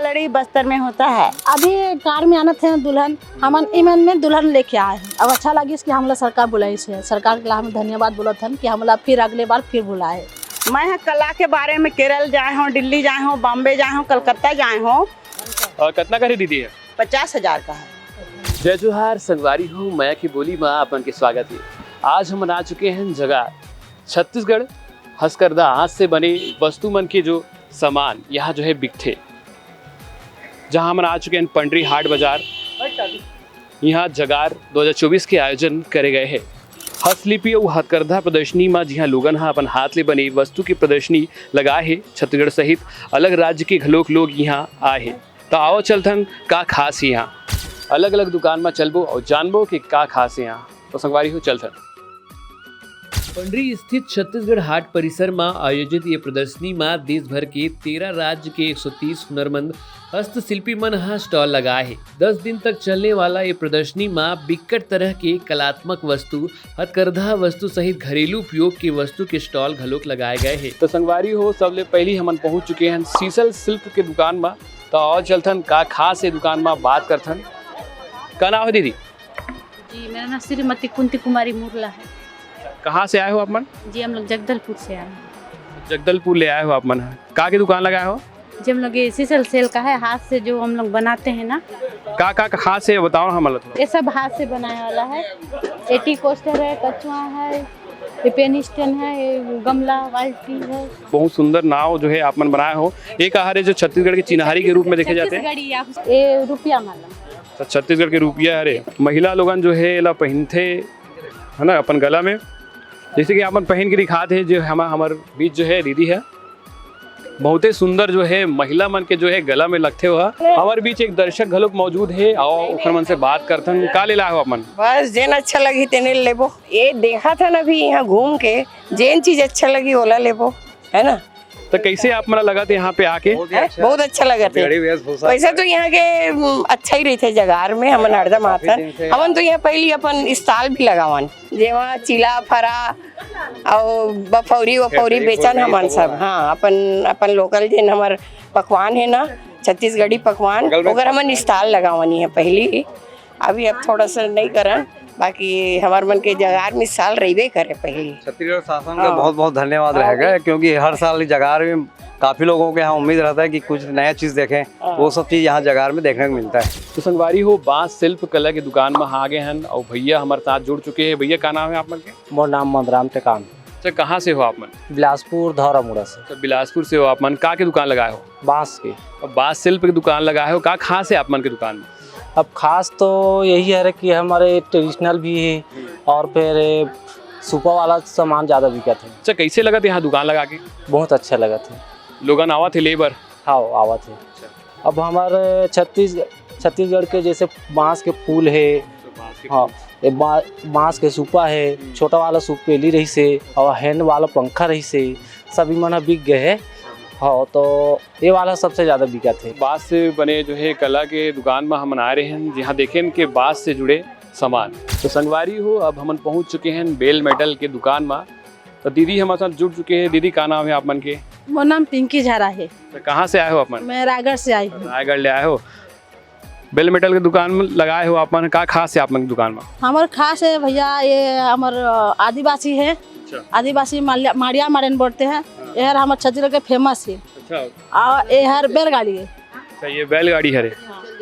लड़ी बस्तर में होता है। अभी कार में आना थे दुल्हन, हम इमन में दुल्हन लेके आए हैं। अब अच्छा लगी इसकी हमला सरकार बुलाई से, सरकार के लिए हम धन्यवाद बोला था कि हमला फिर अगले बार फिर बुलाए। मैं कला के बारे में केरल जाए हूँ, दिल्ली जाए हूँ, बॉम्बे जाए हूँ, कलकत्ता जाए हूँ। और कितना का दीदी है? 50,000 का है। जय जोहार संगवारी हूँ, मैं की बोली माँ अपन के स्वागत है। आज हम आ चुके हैं जगह छत्तीसगढ़। हस्तकरघा हाथ से बने वस्तु मन के जो सामान यहाँ जो है बिकते, जहाँ हम आ चुके हैं पंडरी हाट बाजार। यहाँ जगार 2024 के आयोजन करे गए हैं। हस्तलिपि और हथकरघा प्रदर्शनी में जिहाँ लोगन हा अपन हाथ ले बने वस्तु की प्रदर्शनी लगाए है। छत्तीसगढ़ सहित अलग राज्य के घलोक लोग यहाँ आए हैं। तो आओ चलथन का खास यहाँ, अलग अलग दुकान में चलबो और जानबो कि का खास है यहाँ। तो संगवारी हो चलथन। पंडरी स्थित छत्तीसगढ़ हाट परिसर में आयोजित ये प्रदर्शनी में देश भर के 13 राज्य के 130 हुनरमंद हस्तशिल्पी मन हा स्टॉल लगाए है। 10 दिन तक चलने वाला ये प्रदर्शनी में बिकट तरह के कलात्मक वस्तु, हथकरघा वस्तु सहित घरेलू उपयोग के वस्तु के स्टॉल घलोक लगाए गए हैं। तो संगवारी हो सबले पहले हम पहुंच चुके हैं सीसल शिल्प के दुकान में। तो और चलथन का खास है दुकान में बात करथन। का नाम है दीदी? जी मेरा नाम श्रीमती कुंती कुमारी मुरला है। कहाँ से आए हो आप मन? जी हम लोग जगदलपुर से आए हैं। जगदलपुर ले आए हो आप मन? का की दुकान लगाए हो? जी हम लोग ये सीसल सेल का है, हाथ से जो हम लोग बनाते हैं ना। का खास है बताओ ना हमारा थोड़ा। ये सब हाथ से बनाने वाला है। एटी कोस्टर है, कछुआ है, ये पेन स्टैंड है, ये गमला बाल्टी है। बहुत सुंदर नाव जो है आप मन बनाए हो। एक आहार है जो छत्तीसगढ़ की चिन्हारी के रूप में देखे जाते हैं। ये रुपया माला, छत्तीसगढ़ के रुपया है। महिला लोगन जो है ला पहनते है ना अपन गला में, जैसे कि अपन पहन के दिखाते हैं। जो हमारे बीच जो है दीदी है, बहुत ही सुंदर जो है महिला मन के जो है गला में लगते हुआ। हमारे बीच एक दर्शक घलोक मौजूद है और ओखर मन से बात करथन। का ले लाए हो अपन? बस जेन अच्छा लगी तेने लेबो। ये देखा था ना अभी यहाँ घूम के, जेन चीज अच्छा लगी ओला लेबो, है ना। तो कैसे आप मन लगा थे यहाँ पे आके? बहुत अच्छा लगा थे। वैसे तो यहाँ के अच्छा ही रहते जगार में, हमन हरदम आथन। हमन तो यहाँ पहली अपन स्टॉल भी लगावन, जेमा चिला फरा और बफौरी वफौरी बेचन हमन सब। हाँ अपन लोकल जेन हमार पकवान है ना, छत्तीसगढ़ी पकवान, ओकर हमन स्टॉल लगावन है पहली। अभी अब थोड़ा सा नहीं करन, बाकी हमारे मन के जगार में साल रहीबे करे पहले। छत्तीसगढ़ शासन का बहुत बहुत धन्यवाद रहेगा, क्योंकि हर साल जगार में काफी लोगों के यहाँ उम्मीद रहता है कि कुछ नया चीज देखें। वो सब चीज यहाँ जगार में देखने को मिलता है। तो संगवारी हो बांस शिल्प कला की दुकान में आ गए हैं और भैया हमारे साथ जुड़ चुके हैं। भैया का नाम है आप मन के? मोर नाम मदराम टेकाम। अच्छा, कहाँ से हो आप मन? बिलासपुर धौरा मुड़ा से। तो बिलासपुर से हो आप मन। का की दुकान लगाए हो? बांस की। और बांस शिल्प की दुकान लगाए हो। का खास है आप मन की दुकान में? अब खास तो यही है कि हमारे ट्रेडिशनल भी है और फिर सुपर वाला सामान ज़्यादा बिका थे। अच्छा, कैसे लगा था यहाँ दुकान लगा के? बहुत अच्छा लगा था। लोगन आवा थे लेबर? हाँ आवा थे। अब हमारे छत्तीसगढ़ के जैसे बांस के फूल है, हाँ बांस के सूपा है, छोटा वाला सूपेली रही से और हैंड वाला पंखा रही से, सभी मन बिक गए है। हाँ तो ये वाला सबसे ज़्यादा बिका थे। बांस से बने जो है कला के दुकान में हम आ रहे हैं, जहाँ देखें कि बांस से जुड़े सामान। तो संगवारी हो अब हम पहुँच चुके हैं बेल मेटल के दुकान में। तो दीदी हमारे साथ जुड़ चुके हैं। दीदी का नाम है आप मन के? वो नाम पिंकी झारा है। तो कहाँ से आए हो आप मन? मैं रायगढ़ से आई हूँ। रायगढ़ ले आए हो। बेल मेटल की दुकान में लगाए हो आप मन। का खास है आप मन की दुकान में? हमार खास है भैया, ये हमार आदिवासी है। आदिवासी माड़िया मारन बोलते हैं। यह हमारे छत्तीसगढ़ के फेमस है। अच्छा, और ये हर बैलगाड़ी है। अच्छा, ये बैलगाड़ी है।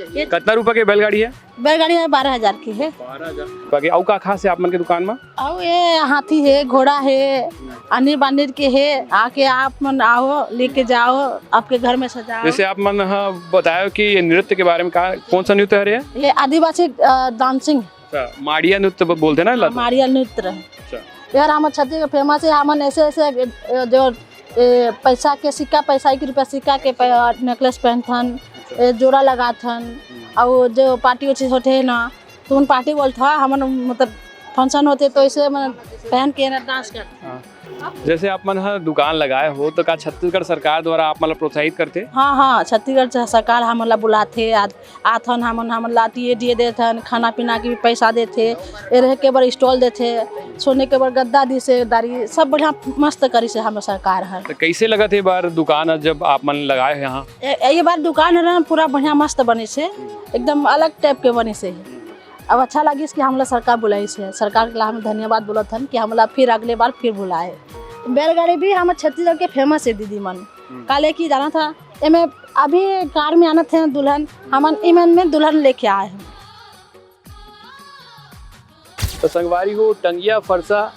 कितना रुपए की बैलगाड़ी है? बैलगाड़ी है 12,000 की है। 12,000। और का खास है आप मन की दुकान में? और ये हाथी है, घोड़ा है, अनिर बानिर के है। आके आप मन आओ, लेके जाओ, आपके घर में सजाओ। जैसे आप मन बताया कि ये नृत्य के बारे में, कौन सा नृत्य है ये आदिवासी डांसिंग। अच्छा, माड़िया नृत्य बोलते हैं ना? माड़िया नृत्य। अच्छा, यार हमारे छत्तीसगढ़ फेमस है। हमन ऐसे ऐसे जो पैसा के सिक्का, पैसा 1 रुपया सिक्का के नेकलेस पहनथन, जोड़ा लगाथन। और जो पार्टी उठी होते है ना, तो उन पार्टी बोलता हमन मतलब फंक्शन होते तो ऐसे पहन के ना डांस करते। जैसे आप मन हा दुकान लगाए हो तो का छत्तीसगढ़ सरकार द्वारा आप मतलब प्रोत्साहित करते? हाँ हाँ, छत्तीसगढ़ सरकार हमला बुलाथे आथन हमन ला दिए देथन, खाना पीना के भी पैसा देथे, ए रहे के बर स्टॉल देथे, सोने के बर गद्दा दी से दारी सब बढ़िया मस्त करी से हम सरकार है। तो कैसे लगा थे बार दुकान जब आप मन लगाए हो यहाँ? ये बार दुकान है पूरा बढ़िया मस्त बने से, एकदम अलग टाइप के बने से। अब अच्छा लगी कि हमला सरकार बुलाई से, सरकार के ला हम धन्यवाद बोलत हन कि हमला फिर अगले बार फिर बुलाए। बैलगाड़ी भी हम छत्तीसगढ़ के फेमस है दीदी मन, काले की जाना था एमे अभी कार में आना थे दुल्हन, हमन इमन में दुल्हन लेके आए हैं। तो संगवारी हो टंगिया फरसा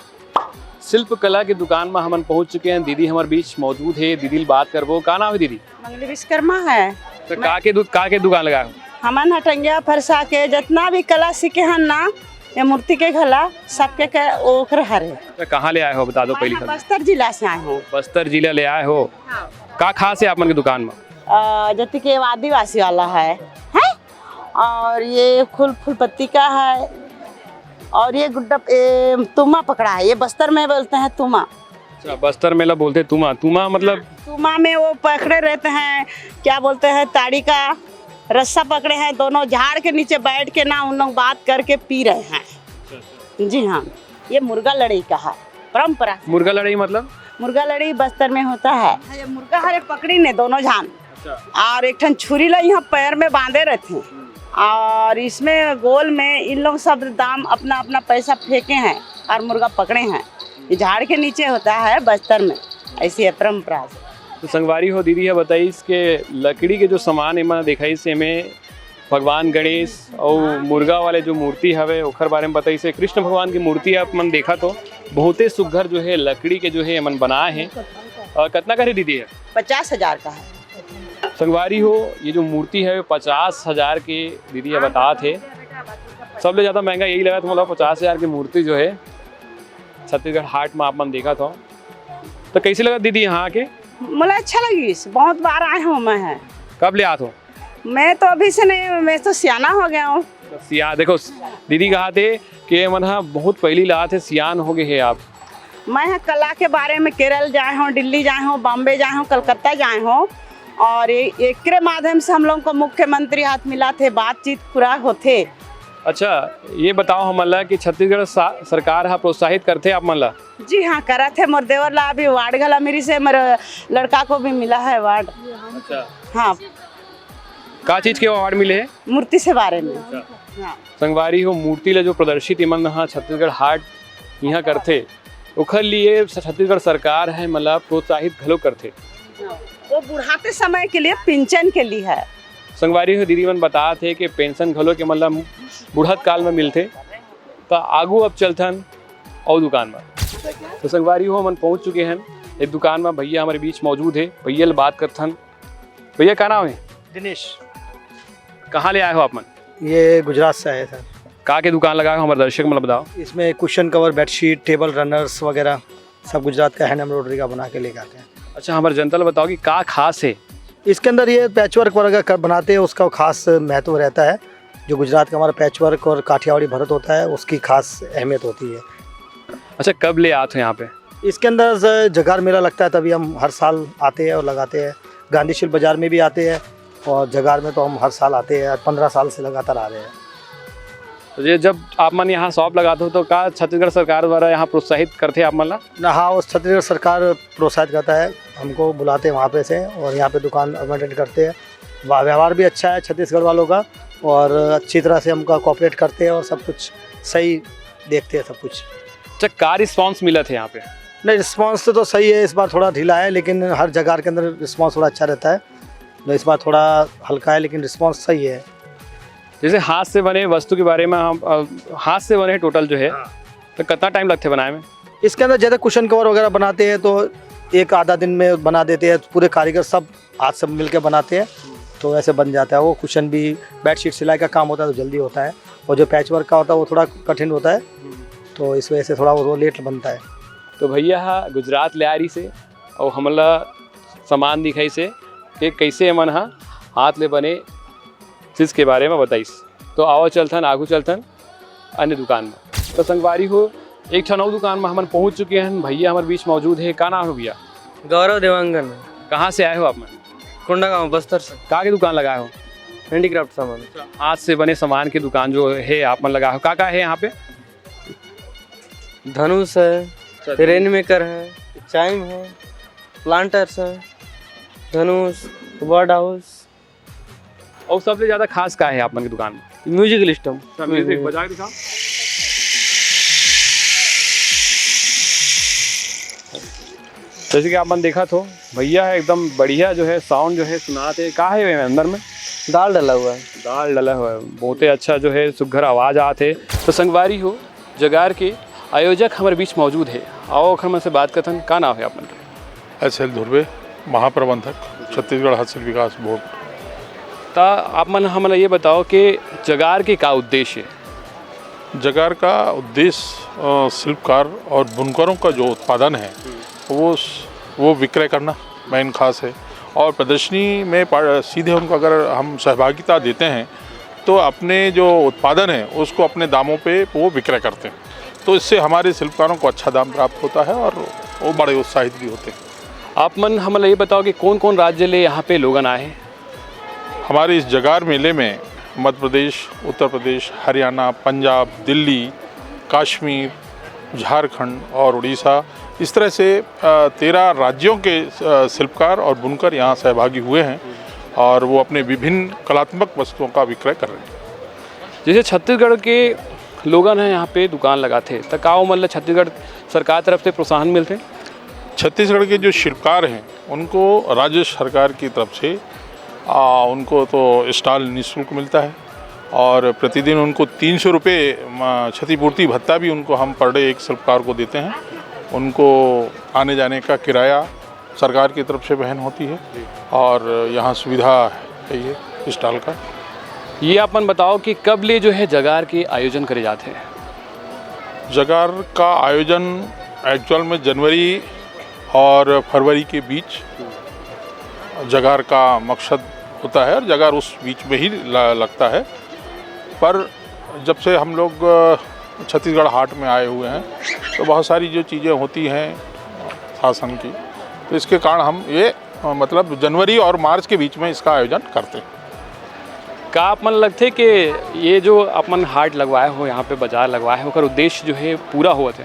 शिल्प कला की दुकान में हमन पहुंच चुके हैं। दीदी हमारे बीच मौजूद है, दीदी बात करबो। का नाम है दीदी? मंगली विश्वकर्मा है। तो का के दुकान लगाए हो? हमन हटंगिया फरसा के जितना भी कला सीखे हन ना, ये मूर्ति के घला सबके के ओखर हरे। तो कहाँ ले आए हो बता दो पहले। बस्तर जिला से आए हो। बस्तर जिला ले आए हो। का खास है आप मन की दुकान में? जति के आदिवासी वाला है और ये फूल पत्ती का है और ये गुड्डा तुमा पकड़ा है, ये बस्तर में बोलते हैं तुमा। अच्छा, बस्तर में बोलते हैं तुमा। तुमा मतलब? तुमा में वो पकड़े रहते हैं, क्या बोलते हैं, ताड़ी का रस्सा पकड़े हैं, दोनों झाड़ के नीचे बैठ के ना उन लोग बात करके पी रहे हैं। जी हाँ, ये मुर्गा लड़ाई का है परंपरा। मुर्गा लड़ाई मतलब? मुर्गा लड़ाई बस्तर में होता है। ये मुर्गा हरे पकड़ी ने दोनों जान और एक ठन छुरी ला यहाँ पैर में बांधे रहते हैं और इसमें गोल में इन लोग सब दाम अपना अपना पैसा फेंके हैं और मुर्गा पकड़े हैं। ये झाड़ के नीचे होता है बस्तर में, ऐसी है परंपरा। तो संगवारी हो दीदी है बताई इसके लकड़ी के जो सामान है मैंने देखा इसे में भगवान गणेश और मुर्गा वाले जो मूर्ति हवे ओखर बारे में बताई से। कृष्ण भगवान की मूर्ति आप मन देखा तो बहुते सुघर जो है लकड़ी के जो है मन बनाए हैं। और कितना का दीदी है? 50,000 का है। संगवारी हो ये जो मूर्ति है 50,000 के दीदी बता थे। सबसे ज़्यादा महंगा यही लगा था मतलब 50,000 की मूर्ति जो है छत्तीसगढ़ हाट में आप मन देखा था। तो कैसे लगा दीदी यहाँ आके? मुझे अच्छा लगी, बहुत बार आए हूँ मैं। कब ले आते हो? मैं तो अभी से नहीं, मैं तो सियाना हो गया हूँ। सियान देखो दीदी कहा थे कि मन बहुत पहली ला थे, सियान हो गए हैं आप। मैं कला के बारे में केरल जाए हूँ, दिल्ली जाए हूँ, बॉम्बे जाए हूँ, कलकत्ता जाए हूँ और एक के माध्यम से हम लोगों को मुख्यमंत्री हाथ मिला थे, बातचीत पूरा होते। अच्छा ये बताओ हमला कि छत्तीसगढ़ सरकार हा प्रोत्साहित करते आप मन ला? जी हाँ, करा थे। मोर देवर ला अभी वार्ड गला मेरी से मेरे लड़का को भी मिला है वार्ड। अच्छा हाँ, का चीज के अवार्ड मिले है? मूर्ति से बारे में। हाँ। संगवारी हो मूर्ति ले जो प्रदर्शित इमन हाँ छत्तीसगढ़ हाट यहाँ करते उखर लिए छत्तीसगढ़ सरकार है मतलब प्रोत्साहित घलो करते। वो बुढ़ाते समय के लिए पेंशन के लिए है। संगवारी हो दीदी मन बता थे कि पेंशन घलो के मतलब बुढ़त काल में मिलते। तो आगू अब चलथन और दुकान में। तो संगवारी हो मन पहुँच चुके हैं एक दुकान में। भैया हमारे बीच मौजूद है, भैया ले बात करथन। भैया का नाम है? दिनेश। कहाँ ले आए हो आप मन? ये गुजरात से आए सर। का के दुकान लगाए हो हमारे दर्शक मतलब बताओ। इसमें cushion cover, bedsheet, table runners वगैरह सब गुजरात का हैंड एम्ब्रॉयडरी का बना के लेके आते हैं। अच्छा हमारे जनता को बताओ कि का खास है इसके अंदर? ये पैचवर्क वगैरह बनाते हैं, उसका खास महत्व रहता है। जो गुजरात का हमारा पैचवर्क और काठियावाड़ी भरत होता है उसकी खास अहमियत होती है। अच्छा कब ले आते हो यहाँ पे? इसके अंदर जगार मेला लगता है तभी हम हर साल आते हैं और लगाते हैं। गांधी शिल्प बाजार में भी आते हैं और जगार में तो हम हर साल आते हैं, 15 साल से लगातार आ रहे हैं। तो ये जब आप मन यहाँ शॉप लगाते हो तो का छत्तीसगढ़ सरकार द्वारा यहाँ प्रोत्साहित करते हैं आप मन ला? ना हाँ, उस छत्तीसगढ़ सरकार प्रोत्साहित करता है, हमको बुलाते हैं वहाँ पे से और यहाँ पे दुकान अटेंड करते हैं। व्यवहार भी अच्छा है छत्तीसगढ़ वालों का और अच्छी तरह से हमका कोऑपरेट करते हैं और सब कुछ सही देखते हैं सब कुछ। अच्छा का रिस्पॉन्स मिला था यहाँ पे? नहीं, रिस्पॉन्स तो सही है, इस बार थोड़ा ढीला है लेकिन हर जगह के अंदर रिस्पॉन्स थोड़ा अच्छा रहता है। तो इस बार थोड़ा हल्का है लेकिन रिस्पॉन्स सही है। जैसे हाथ से बने वस्तु के बारे में हम हाथ से बने टोटल जो है तो कितना टाइम लगते बनाए में? इसके अंदर ज़्यादा कुशन कवर वगैरह बनाते हैं तो एक आधा दिन में बना देते हैं। पूरे कारीगर सब हाथ से मिल के बनाते हैं तो ऐसे बन जाता है। वो कुशन भी बेडशीट सिलाई का काम होता है तो जल्दी होता है और जो पैच वर्क का होता है वो थोड़ा कठिन होता है तो इस वजह से थोड़ा वो लेट बनता है। तो भैया गुजरात ले आ रही से और हमला सामान दिखाई से कि कैसे मन हाथ ले बने चीज़ के बारे में बताइस। तो आओ चलथन आगू चलथन अन्य दुकान में। तो संगवारी हो एक ठनऊ दुकान में हम पहुंच चुके हैं। भैया हमारे बीच मौजूद है। का नाम है भैया? गौरव देवांगन। कहाँ से आए हो आप? कोंडा गाँव बस्तर से। कहाँ की दुकान लगाए हो? हैंडीक्राफ्ट सामान। हाथ से बने सामान की दुकान जो है आप मन लगा हो। का है यहाँ पे? धनुष है, रेन मेकर है, चाइम है, प्लांटर्स है, धनुष, बर्ड हाउस। और सबसे ज़्यादा खास का है आप मन की दुकान में? Musical system. म्यूजिक बजा के दिखाओ। जैसे कि आपने देखा तो भैया है एकदम बढ़िया जो है साउंड जो है सुनाते। का है अंदर में? दाल डला हुआ है। दाल डला हुआ है। बहुत ही अच्छा जो है सुघर आवाज़ आते। तो संगवारी हो जगार के आयोजक हमारे बीच मौजूद है। आओ अखर मन से बात करथन। का नाम है अपन का? एस एल धुर्वे, महाप्रबंधक छत्तीसगढ़ हस्तशिल्प विकास बोर्ड। ता आप मन हमें ये बताओ कि जगार के का उद्देश्य है? जगार का उद्देश्य शिल्पकार और बुनकरों का जो उत्पादन है वो विक्रय करना मेन खास है। और प्रदर्शनी में सीधे उनको अगर हम सहभागिता देते हैं तो अपने जो उत्पादन है उसको अपने दामों पे वो विक्रय करते हैं। तो इससे हमारे शिल्पकारों को अच्छा दाम प्राप्त होता है और वो बड़े उत्साहित भी होते हैं। आप मन हमें ये बताओ कि कौन कौन राज्य ले यहाँ पे लोगन आए हैं? हमारे इस जगार मेले में मध्य प्रदेश, उत्तर प्रदेश, हरियाणा, पंजाब, दिल्ली, कश्मीर, झारखंड और उड़ीसा, इस तरह से 13 राज्यों के शिल्पकार और बुनकर यहाँ सहभागी हुए हैं और वो अपने विभिन्न कलात्मक वस्तुओं का विक्रय कर रहे हैं। जैसे छत्तीसगढ़ के लोगन हैं यहाँ पे दुकान लगाते तो का मतलब छत्तीसगढ़ सरकार तरफ से प्रोत्साहन मिलते? छत्तीसगढ़ के जो शिल्पकार हैं उनको राज्य सरकार की तरफ से उनको तो स्टॉल निःशुल्क मिलता है और प्रतिदिन उनको 300 रुपये क्षतिपूर्ति भत्ता भी उनको हम पर डे एक शिल्पकार को देते हैं। उनको आने जाने का किराया सरकार की तरफ से वहन होती है और यहाँ सुविधा है ये स्टॉल का। ये अपन बताओ कि कब ले जो है जगार के आयोजन करे जाते हैं? जगार का आयोजन एक्चुअल में जनवरी और फरवरी के बीच जगार का मकसद होता है और जगार उस बीच में ही लगता है। पर जब से हम लोग छत्तीसगढ़ हाट में आए हुए हैं तो बहुत सारी जो चीज़ें होती हैं शासन की, तो इसके कारण हम ये मतलब जनवरी और मार्च के बीच में इसका आयोजन करते हैं। का आप मन लगते कि ये जो अपन हाट लगवाए हो यहाँ पे बाजार लगवाए हो उसका उद्देश्य जो है पूरा हुआ थे?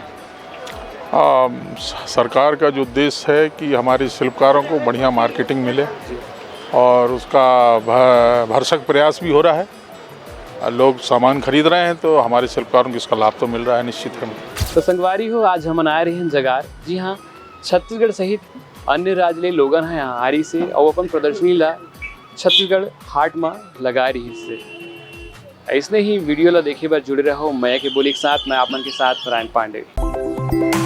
सरकार का जो उद्देश्य है कि हमारे शिल्पकारों को बढ़िया मार्केटिंग मिले और उसका भरसक प्रयास भी हो रहा है। लोग सामान खरीद रहे हैं तो हमारे शिल्पकारों को इसका लाभ तो मिल रहा है निश्चित है। तो संगवारी हो आज हम आए रहे हैं जगार। जी हाँ, छत्तीसगढ़ सहित अन्य राज्य ले लोगन हैं यहाँ आ रही से और अपन प्रदर्शनी ला छत्तीसगढ़ हाट में लगा रही से। ऐसने ही वीडियो ला देखे बार जुड़े रहो मैं के बोली के साथ। मैं आप मन के साथ नारायण पांडे।